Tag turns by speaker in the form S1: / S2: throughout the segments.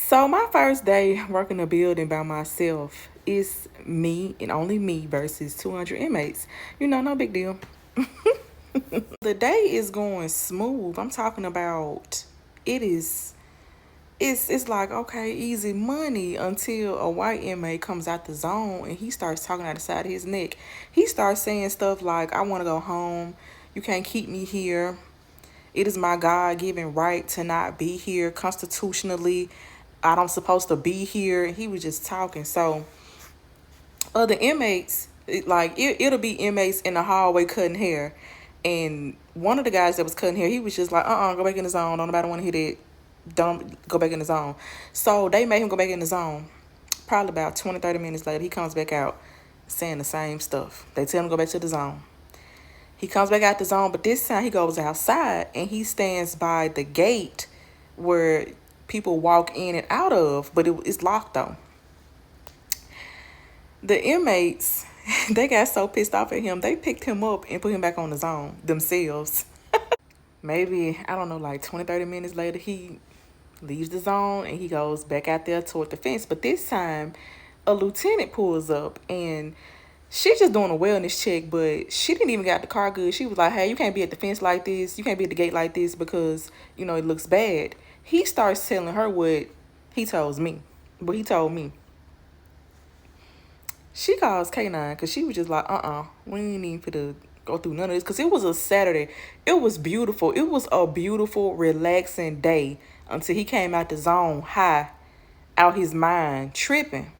S1: So my first day working a building by myself is me and only me versus 200 inmates. No big deal. The day is going smooth. I'm talking about it is it's like okay, easy money until a white inmate comes out the zone and he starts talking out the side of his neck. He starts saying stuff like, I want to go home. You can't keep me here. It is my God-given right to not be here constitutionally. I don't supposed to be here. He was just talking. So other inmates, it'll be inmates in the hallway cutting hair. And one of the guys that was cutting hair, he was just like, go back in the zone. Don't nobody want to hear that. Don't go back in the zone. So they made him go back in the zone. Probably about 20, 30 minutes later, he comes back out saying the same stuff. They tell him to go back to the zone. He comes back out the zone, but this time he goes outside and he stands by the gate where people walk in and out of, but it's locked though. The inmates, they got so pissed off at him, they picked him up and put him back on the zone themselves. Maybe, I don't know, like 20, 30 minutes later, he leaves the zone and he goes back out there toward the fence. But this time, a lieutenant pulls up and she's just doing a wellness check, but she didn't even got the car good. She was like, hey, you can't be at the fence like this. You can't be at the gate like this because, it looks bad. He starts telling her what he told me. She calls K9 because she was just like, we ain't even fit to go through none of this. Because it was a Saturday. It was beautiful. It was a beautiful, relaxing day until he came out the zone high, out his mind, tripping.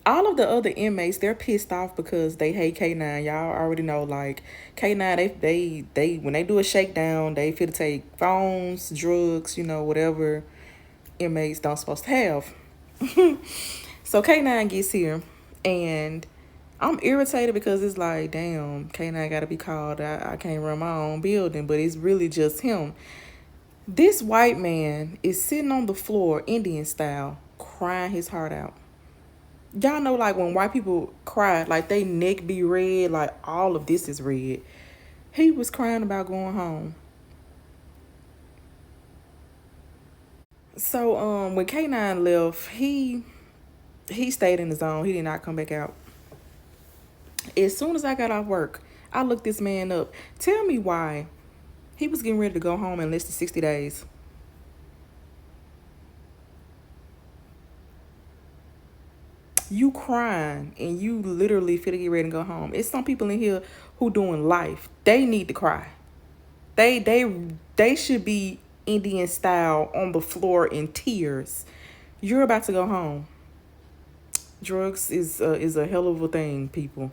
S1: All of the other inmates, they're pissed off because they hate K9. Y'all already know, like, K9, they when they do a shakedown, they feel to take phones, drugs, whatever inmates don't supposed to have. So K9 gets here, and I'm irritated because it's like, damn, K9 got to be called. I can't run my own building, but it's really just him. This white man is sitting on the floor, Indian style, crying his heart out. Y'all know, like, when white people cry, like, they neck be red, like, all of this is red. He was crying about going home. So, when K9 left, he stayed in the zone. He did not come back out. As soon as I got off work, I looked this man up. Tell me why he was getting ready to go home in less than 60 days. You crying and you literally fit to get ready to go home. It's some people in here who doing life. They need to cry. They should be Indian style on the floor in tears. You're about to go home. Drugs is a hell of a thing, people.